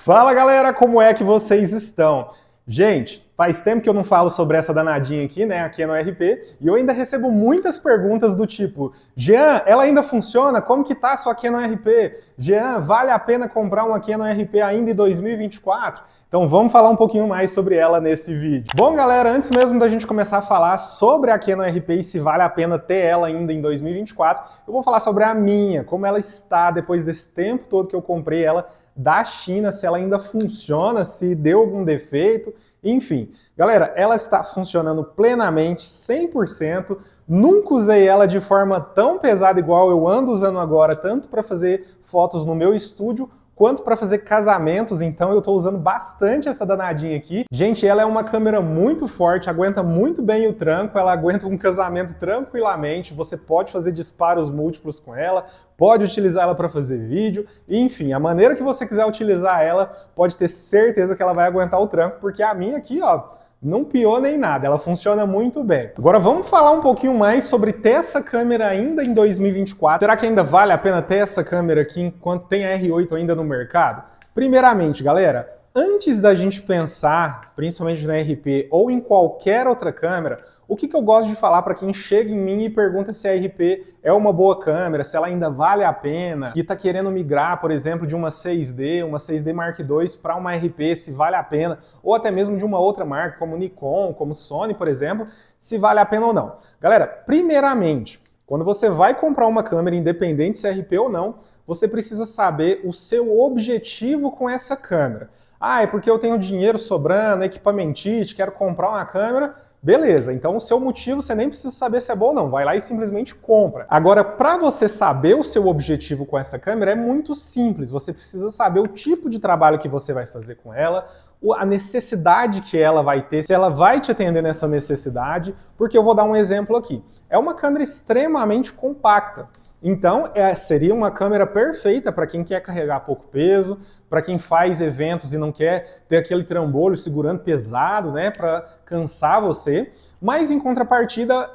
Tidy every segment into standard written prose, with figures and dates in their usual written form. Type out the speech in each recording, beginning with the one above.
Fala galera, como é que vocês estão? Gente, faz tempo que eu não falo sobre essa danadinha aqui, né, aqui no RP, e eu ainda recebo muitas perguntas do tipo: Jean, ela ainda funciona? Como que tá a sua Canon RP? Jean, vale a pena comprar uma Canon RP ainda em 2024? Então vamos falar um pouquinho mais sobre ela nesse vídeo. Bom galera, antes mesmo da gente começar a falar sobre a Canon RP e se vale a pena ter ela ainda em 2024, eu vou falar sobre a minha, como ela está depois desse tempo todo que eu comprei ela da China, se ela ainda funciona, se deu algum defeito, enfim. Galera, ela está funcionando plenamente, 100%, nunca usei ela de forma tão pesada igual eu ando usando agora, tanto para fazer fotos no meu estúdio, quanto para fazer casamentos, então eu estou usando bastante essa danadinha aqui. Gente, ela é uma câmera muito forte, aguenta muito bem o tranco, ela aguenta um casamento tranquilamente, você pode fazer disparos múltiplos com ela, pode utilizar ela para fazer vídeo, enfim, a maneira que você quiser utilizar ela, pode ter certeza que ela vai aguentar o tranco, porque a minha aqui, ó, não piou nem nada, ela funciona muito bem. Agora vamos falar um pouquinho mais sobre ter essa câmera ainda em 2024. Será que ainda vale a pena ter essa câmera aqui enquanto tem a R8 ainda no mercado? Primeiramente, galera, antes da gente pensar, principalmente na RP ou em qualquer outra câmera, o que eu gosto de falar para quem chega em mim e pergunta se a RP é uma boa câmera, se ela ainda vale a pena, e está querendo migrar, por exemplo, de uma 6D Mark II para uma RP, se vale a pena, ou até mesmo de uma outra marca, como Nikon, como Sony, por exemplo, se vale a pena ou não. Galera, primeiramente, quando você vai comprar uma câmera, independente se é RP ou não, você precisa saber o seu objetivo com essa câmera. Ah, é porque eu tenho dinheiro sobrando, equipamentite, quero comprar uma câmera. Beleza, então o seu motivo você nem precisa saber se é bom ou não, vai lá e simplesmente compra. Agora, para você saber o seu objetivo com essa câmera é muito simples, você precisa saber o tipo de trabalho que você vai fazer com ela, a necessidade que ela vai ter, se ela vai te atender nessa necessidade, porque eu vou dar um exemplo aqui. É uma câmera extremamente compacta. Então, seria uma câmera perfeita para quem quer carregar pouco peso, para quem faz eventos e não quer ter aquele trambolho segurando pesado, né, para cansar você. Mas em contrapartida,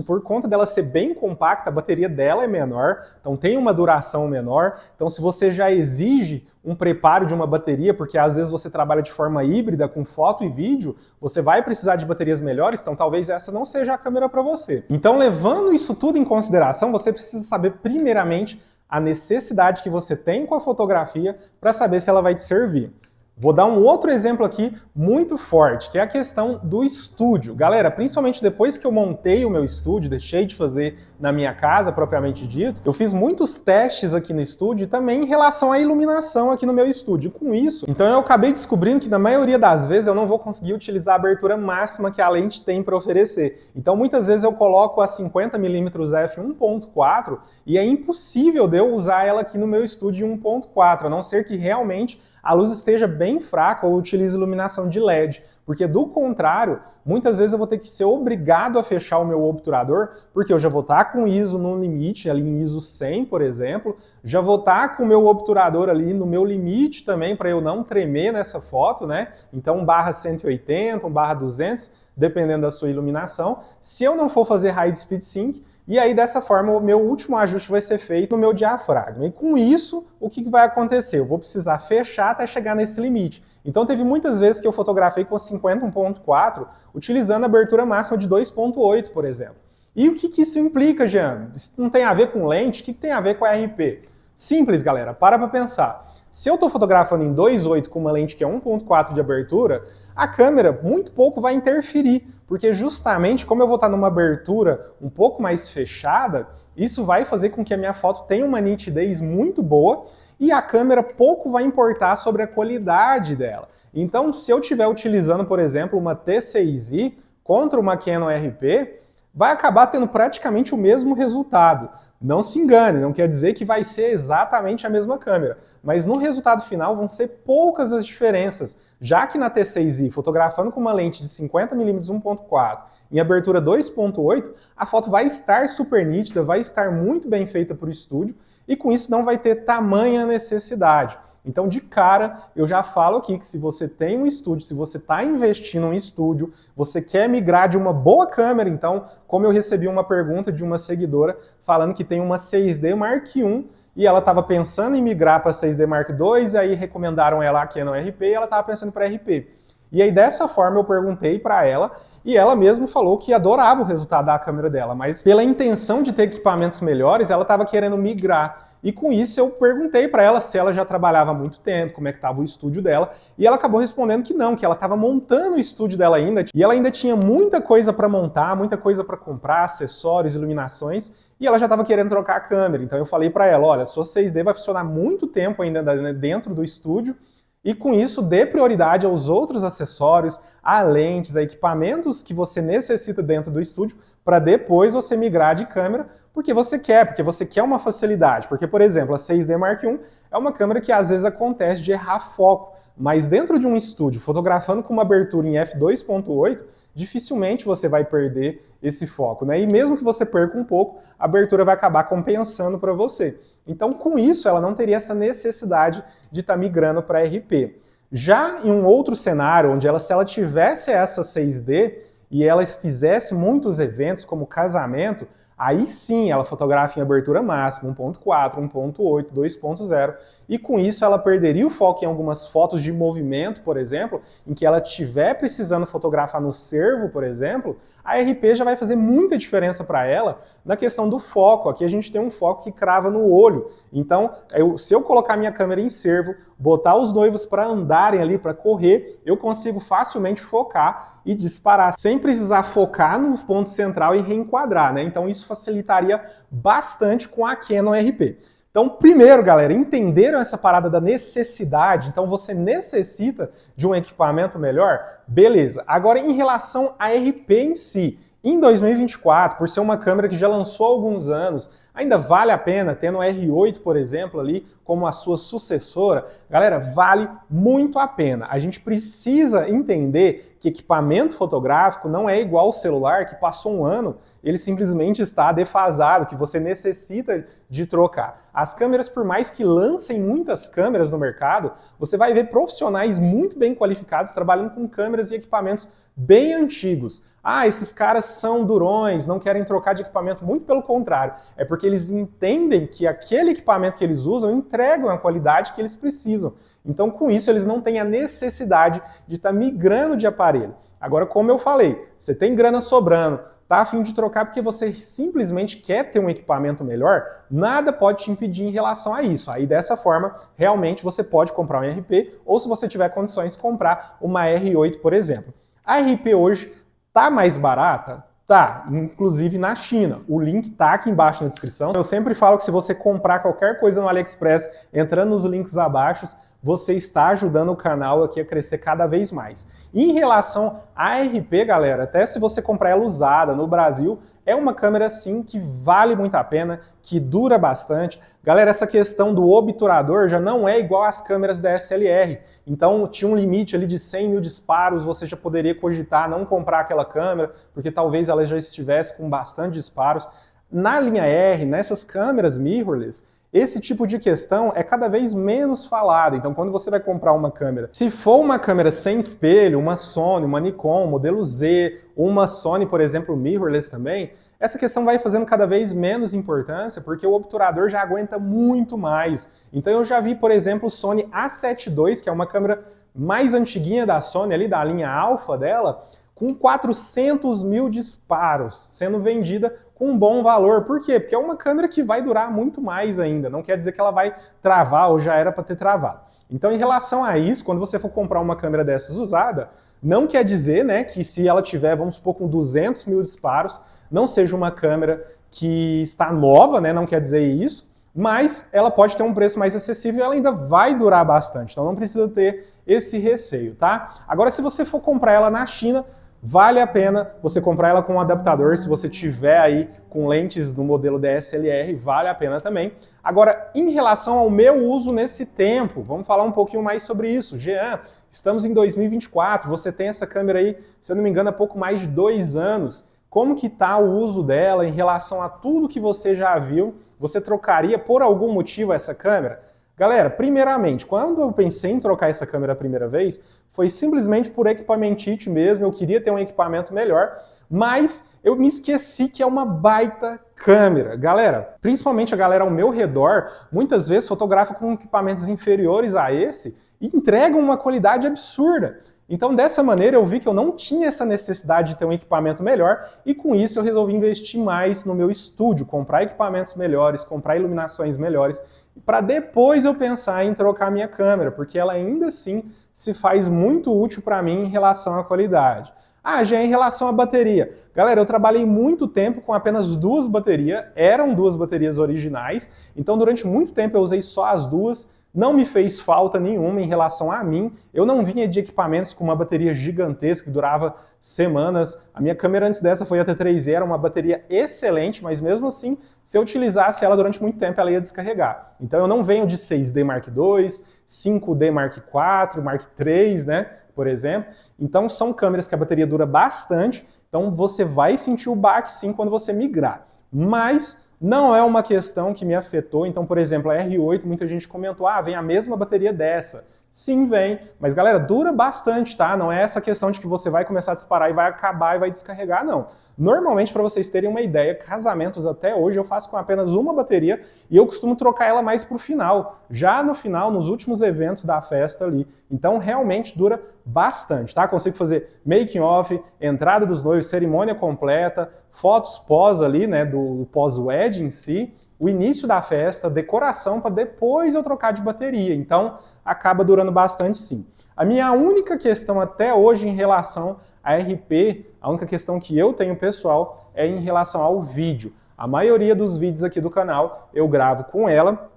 por conta dela ser bem compacta, a bateria dela é menor, então tem uma duração menor. Então se você já exige um preparo de uma bateria, porque às vezes você trabalha de forma híbrida com foto e vídeo, você vai precisar de baterias melhores, então talvez essa não seja a câmera para você. Então levando isso tudo em consideração, você precisa saber primeiramente a necessidade que você tem com a fotografia para saber se ela vai te servir. Vou dar um outro exemplo aqui muito forte, que é a questão do estúdio. Galera, principalmente depois que eu montei o meu estúdio, deixei de fazer na minha casa, propriamente dito, eu fiz muitos testes aqui no estúdio e também em relação à iluminação aqui no meu estúdio. Com isso, então eu acabei descobrindo que na maioria das vezes eu não vou conseguir utilizar a abertura máxima que a lente tem para oferecer. Então muitas vezes eu coloco a 50mm f1.4 e é impossível de eu usar ela aqui no meu estúdio em 1.4, a não ser que realmente a luz esteja bem fraca ou utilize iluminação de LED, porque do contrário, muitas vezes eu vou ter que ser obrigado a fechar o meu obturador, porque eu já vou estar com ISO no limite, ali em ISO 100, por exemplo, já vou estar com o meu obturador ali no meu limite também, para eu não tremer nessa foto, né? Então 1/180, 1/200, dependendo da sua iluminação. Se eu não for fazer High Speed Sync, e aí, dessa forma, o meu último ajuste vai ser feito no meu diafragma. E com isso, o que vai acontecer? Eu vou precisar fechar até chegar nesse limite. Então, teve muitas vezes que eu fotografei com a 50 1.4, utilizando a abertura máxima de 2.8, por exemplo. E o que isso implica, Jean? Isso não tem a ver com lente? O que tem a ver com a RP? Simples, galera. Para pensar. Se eu estou fotografando em 2.8 com uma lente que é 1.4 de abertura, a câmera muito pouco vai interferir, porque justamente como eu vou estar numa abertura um pouco mais fechada, isso vai fazer com que a minha foto tenha uma nitidez muito boa e a câmera pouco vai importar sobre a qualidade dela. Então, se eu estiver utilizando, por exemplo, uma T6i contra uma Canon RP, vai acabar tendo praticamente o mesmo resultado. Não se engane, não quer dizer que vai ser exatamente a mesma câmera, mas no resultado final vão ser poucas as diferenças, já que na T6i, fotografando com uma lente de 50mm 1.4 em abertura 2.8, a foto vai estar super nítida, vai estar muito bem feita para o estúdio e com isso não vai ter tamanha necessidade. Então, de cara, eu já falo aqui que se você tem um estúdio, se você está investindo em um estúdio, você quer migrar de uma boa câmera, então, como eu recebi uma pergunta de uma seguidora falando que tem uma 6D Mark I e ela estava pensando em migrar para 6D Mark II, e aí recomendaram ela a Canon RP e ela estava pensando para RP. E aí dessa forma eu perguntei para ela, e ela mesmo falou que adorava o resultado da câmera dela, mas pela intenção de ter equipamentos melhores, ela estava querendo migrar. E com isso eu perguntei para ela se ela já trabalhava há muito tempo, como é que estava o estúdio dela, e ela acabou respondendo que não, que ela estava montando o estúdio dela ainda, e ela ainda tinha muita coisa para montar, muita coisa para comprar, acessórios, iluminações, e ela já estava querendo trocar a câmera. Então eu falei para ela, olha, sua 6D vai funcionar muito tempo ainda dentro do estúdio, e com isso, dê prioridade aos outros acessórios, a lentes, a equipamentos que você necessita dentro do estúdio, para depois você migrar de câmera, porque você quer uma facilidade. Porque, por exemplo, a 6D Mark I é uma câmera que às vezes acontece de errar foco, mas dentro de um estúdio, fotografando com uma abertura em f2.8, dificilmente você vai perder esse foco, né? E mesmo que você perca um pouco, a abertura vai acabar compensando para você. Então, com isso, ela não teria essa necessidade de estar migrando para RP. Já em um outro cenário, onde se ela tivesse essa 6D e ela fizesse muitos eventos, como casamento, aí sim ela fotografa em abertura máxima, 1.4, 1.8, 2.0, e com isso ela perderia o foco em algumas fotos de movimento, por exemplo, em que ela estiver precisando fotografar no servo, por exemplo, a RP já vai fazer muita diferença para ela na questão do foco. Aqui a gente tem um foco que crava no olho, então se eu colocar minha câmera em servo, botar os noivos para andarem ali, para correr, eu consigo facilmente focar e disparar, sem precisar focar no ponto central e reenquadrar, né? Então isso facilitaria bastante com a Canon RP. Então, primeiro, galera, entenderam essa parada da necessidade? Então, você necessita de um equipamento melhor? Beleza. Agora, em relação à RP em si, em 2024, por ser uma câmera que já lançou há alguns anos, ainda vale a pena, tendo a R8, por exemplo, ali como a sua sucessora? Galera, vale muito a pena. A gente precisa entender que equipamento fotográfico não é igual ao celular, que passou um ano, ele simplesmente está defasado, que você necessita de trocar. As câmeras, por mais que lancem muitas câmeras no mercado, você vai ver profissionais muito bem qualificados trabalhando com câmeras e equipamentos bem antigos. Ah, esses caras são durões, não querem trocar de equipamento. Muito pelo contrário, é porque eles entendem que aquele equipamento que eles usam entregam a qualidade que eles precisam. Então, com isso, eles não têm a necessidade de estar migrando de aparelho. Agora, como eu falei, você tem grana sobrando, tá a fim de trocar porque você simplesmente quer ter um equipamento melhor, nada pode te impedir em relação a isso. Aí dessa forma, realmente você pode comprar um RP, ou se você tiver condições, comprar uma R8, por exemplo. A RP hoje tá mais barata? Tá, inclusive na China. O link tá aqui embaixo na descrição. Eu sempre falo que se você comprar qualquer coisa no AliExpress, entrando nos links abaixo, você está ajudando o canal aqui a crescer cada vez mais. Em relação à RP, galera, até se você comprar ela usada no Brasil, é uma câmera sim que vale muito a pena, que dura bastante. Galera, essa questão do obturador já não é igual às câmeras da SLR. Então tinha um limite ali de 100 mil disparos, você já poderia cogitar não comprar aquela câmera, porque talvez ela já estivesse com bastante disparos. Na linha R, nessas câmeras mirrorless, esse tipo de questão é cada vez menos falado. Então, quando você vai comprar uma câmera, se for uma câmera sem espelho, uma Sony, uma Nikon, modelo Z, uma Sony, por exemplo, mirrorless também, essa questão vai fazendo cada vez menos importância, porque o obturador já aguenta muito mais. Então, eu já vi, por exemplo, o Sony A7 II, que é uma câmera mais antiguinha da Sony, ali da linha Alpha dela, com 400 mil disparos, sendo vendida com um bom valor. Por quê? Porque é uma câmera que vai durar muito mais ainda, não quer dizer que ela vai travar ou já era para ter travado. Então, em relação a isso, quando você for comprar uma câmera dessas usada, não quer dizer, né, que se ela tiver, vamos supor, com 200 mil disparos, não seja uma câmera que está nova, né, não quer dizer isso, mas ela pode ter um preço mais acessível e ela ainda vai durar bastante, então não precisa ter esse receio, tá? Agora, se você for comprar ela na China, vale a pena você comprar ela com um adaptador, se você tiver aí com lentes no modelo DSLR, vale a pena também. Agora, em relação ao meu uso nesse tempo, vamos falar um pouquinho mais sobre isso. Jean, estamos em 2024, você tem essa câmera aí, se eu não me engano, há pouco mais de 2 anos. Como que tá o uso dela em relação a tudo que você já viu? Você trocaria por algum motivo essa câmera? Galera, primeiramente, quando eu pensei em trocar essa câmera a primeira vez, foi simplesmente por equipamento mesmo, eu queria ter um equipamento melhor, mas eu me esqueci que é uma baita câmera. Galera, principalmente a galera ao meu redor, muitas vezes fotografa com equipamentos inferiores a esse e entregam uma qualidade absurda. Então, dessa maneira, eu vi que eu não tinha essa necessidade de ter um equipamento melhor e com isso eu resolvi investir mais no meu estúdio, comprar equipamentos melhores, comprar iluminações melhores, para depois eu pensar em trocar minha câmera, porque ela ainda assim se faz muito útil para mim em relação à qualidade. Ah, já em relação à bateria. Galera, eu trabalhei muito tempo com apenas 2 baterias, eram 2 baterias originais, então durante muito tempo eu usei só as 2, não me fez falta nenhuma em relação a mim, eu não vinha de equipamentos com uma bateria gigantesca que durava semanas, a minha câmera antes dessa foi a T3i, era uma bateria excelente, mas mesmo assim, se eu utilizasse ela durante muito tempo, ela ia descarregar. Então eu não venho de 6D Mark II, 5D Mark IV, Mark III, né? Por exemplo. Então são câmeras que a bateria dura bastante, então você vai sentir o baque sim quando você migrar. Mas não é uma questão que me afetou, então, por exemplo, a R8, muita gente comentou, ah, vem a mesma bateria dessa. Sim, vem, mas galera, dura bastante, tá? Não é essa questão de que você vai começar a disparar e vai acabar e vai descarregar, não. Normalmente, para vocês terem uma ideia, casamentos até hoje eu faço com apenas uma bateria e eu costumo trocar ela mais pro final, já no final, nos últimos eventos da festa ali. Então, realmente dura bastante, tá? Consigo fazer making off, entrada dos noivos, cerimônia completa, fotos pós ali, né, do pós-wedding em si, o início da festa, decoração para depois eu trocar de bateria. Então, acaba durando bastante sim. A minha única questão até hoje em relação a RP, a única questão que eu tenho pessoal é em relação ao vídeo. A maioria dos vídeos aqui do canal eu gravo com ela.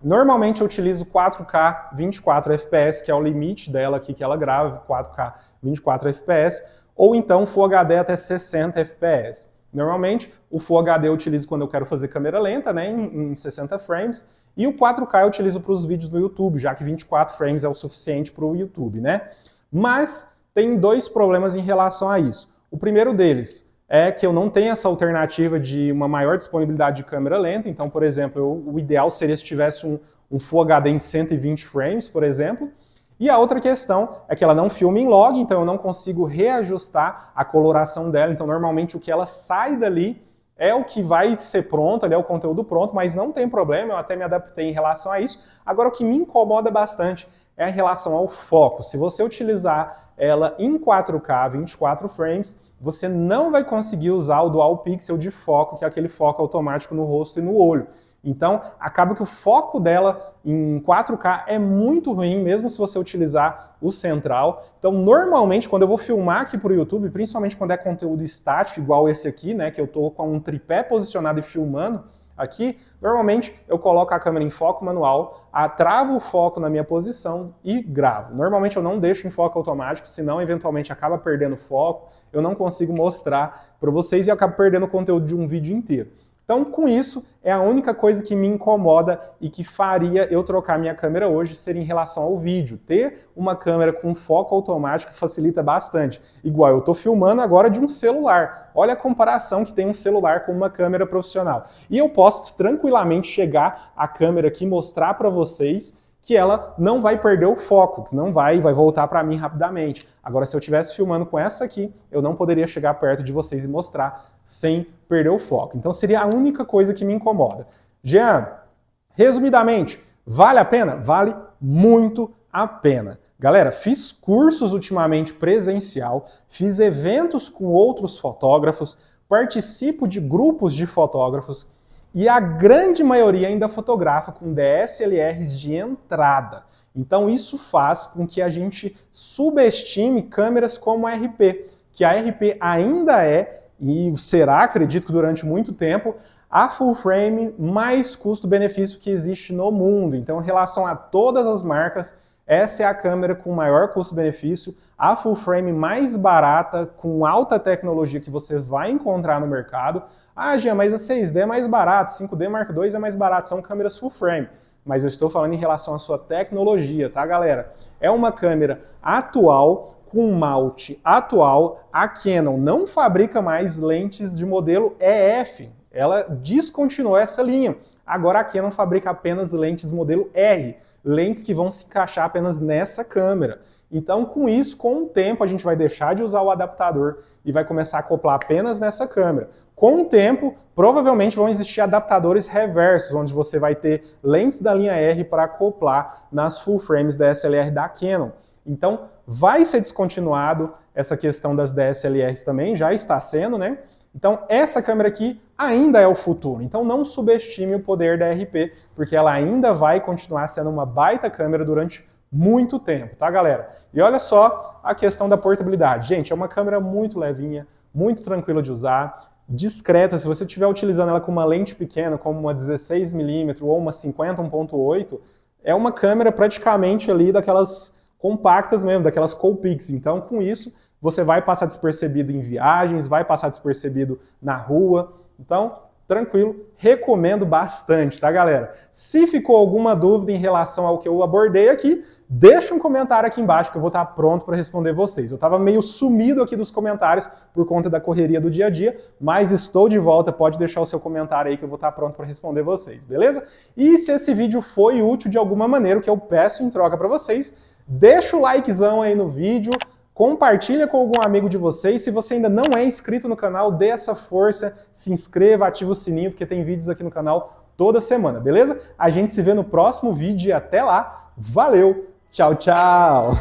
Normalmente eu utilizo 4K 24 FPS, que é o limite dela aqui que ela grava, 4K 24 FPS, ou então Full HD até 60 FPS. Normalmente o Full HD eu utilizo quando eu quero fazer câmera lenta, né, em 60 frames, e o 4K eu utilizo para os vídeos no YouTube, já que 24 frames é o suficiente para o YouTube, né? Mas tem 2 problemas em relação a isso. O primeiro deles é que eu não tenho essa alternativa de uma maior disponibilidade de câmera lenta, então, por exemplo, o ideal seria se tivesse um Full HD em 120 frames, por exemplo. E a outra questão é que ela não filma em log, então eu não consigo reajustar a coloração dela, então normalmente o que ela sai dali é o que vai ser pronto, ali é o conteúdo pronto, mas não tem problema, eu até me adaptei em relação a isso. Agora o que me incomoda bastante é em relação ao foco. Se você utilizar ela em 4K 24 frames, você não vai conseguir usar o Dual Pixel de foco, que é aquele foco automático no rosto e no olho. Então, acaba que o foco dela em 4K é muito ruim, mesmo se você utilizar o central. Então, normalmente, quando eu vou filmar aqui para o YouTube, principalmente quando é conteúdo estático, igual esse aqui, né, que eu estou com um tripé posicionado e filmando aqui, normalmente eu coloco a câmera em foco manual, travo o foco na minha posição e gravo. Normalmente eu não deixo em foco automático, senão eventualmente acaba perdendo foco, eu não consigo mostrar para vocês e eu acabo perdendo o conteúdo de um vídeo inteiro. Então, com isso, é a única coisa que me incomoda e que faria eu trocar minha câmera hoje ser em relação ao vídeo. Ter uma câmera com foco automático facilita bastante. Igual, eu estou filmando agora de um celular. Olha a comparação que tem um celular com uma câmera profissional. E eu posso tranquilamente chegar a câmera aqui e mostrar para vocês que ela não vai perder o foco, não vai voltar para mim rapidamente. Agora, se eu estivesse filmando com essa aqui, eu não poderia chegar perto de vocês e mostrar sem perder o foco. Então, seria a única coisa que me incomoda. Jean, resumidamente, vale a pena? Vale muito a pena. Galera, fiz cursos ultimamente presencial, fiz eventos com outros fotógrafos, participo de grupos de fotógrafos, e a grande maioria ainda fotografa com DSLRs de entrada. Então isso faz com que a gente subestime câmeras como a RP, que a RP ainda é, e será, acredito que durante muito tempo, a full frame mais custo-benefício que existe no mundo. Então, em relação a todas as marcas, essa é a câmera com maior custo-benefício, a full frame mais barata, com alta tecnologia que você vai encontrar no mercado. Ah, Jean, mas a 6D é mais barato, 5D Mark II é mais barato, são câmeras full frame. Mas eu estou falando em relação à sua tecnologia, tá, galera? É uma câmera atual, com malte atual. A Canon não fabrica mais lentes de modelo EF. Ela descontinuou essa linha. Agora a Canon fabrica apenas lentes modelo R. lentes que vão se encaixar apenas nessa câmera. Então, com isso, com o tempo, a gente vai deixar de usar o adaptador e vai começar a acoplar apenas nessa câmera. Com o tempo, provavelmente vão existir adaptadores reversos, onde você vai ter lentes da linha R para acoplar nas full frames DSLR da Canon. Então, vai ser descontinuado essa questão das DSLRs também, já está sendo, né? Então, essa câmera aqui ainda é o futuro. Então, não subestime o poder da RP, porque ela ainda vai continuar sendo uma baita câmera durante muito tempo, tá, galera? E olha só a questão da portabilidade. Gente, é uma câmera muito levinha, muito tranquila de usar, discreta. Se você estiver utilizando ela com uma lente pequena, como uma 16mm ou uma 50 1.8, é uma câmera praticamente ali daquelas compactas mesmo, daquelas Coolpix. Então, com isso, você vai passar despercebido em viagens, vai passar despercebido na rua. Então, tranquilo, recomendo bastante, tá, galera? Se ficou alguma dúvida em relação ao que eu abordei aqui, deixa um comentário aqui embaixo que eu vou estar pronto para responder vocês. Eu estava meio sumido aqui dos comentários por conta da correria do dia a dia, mas estou de volta, pode deixar o seu comentário aí que eu vou estar pronto para responder vocês, beleza? E se esse vídeo foi útil de alguma maneira, o que eu peço em troca para vocês, deixa o likezão aí no vídeo, compartilha com algum amigo de vocês. Se você ainda não é inscrito no canal, dê essa força, se inscreva, ativa o sininho, porque tem vídeos aqui no canal toda semana, beleza? A gente se vê no próximo vídeo e até lá. Valeu! Tchau, tchau!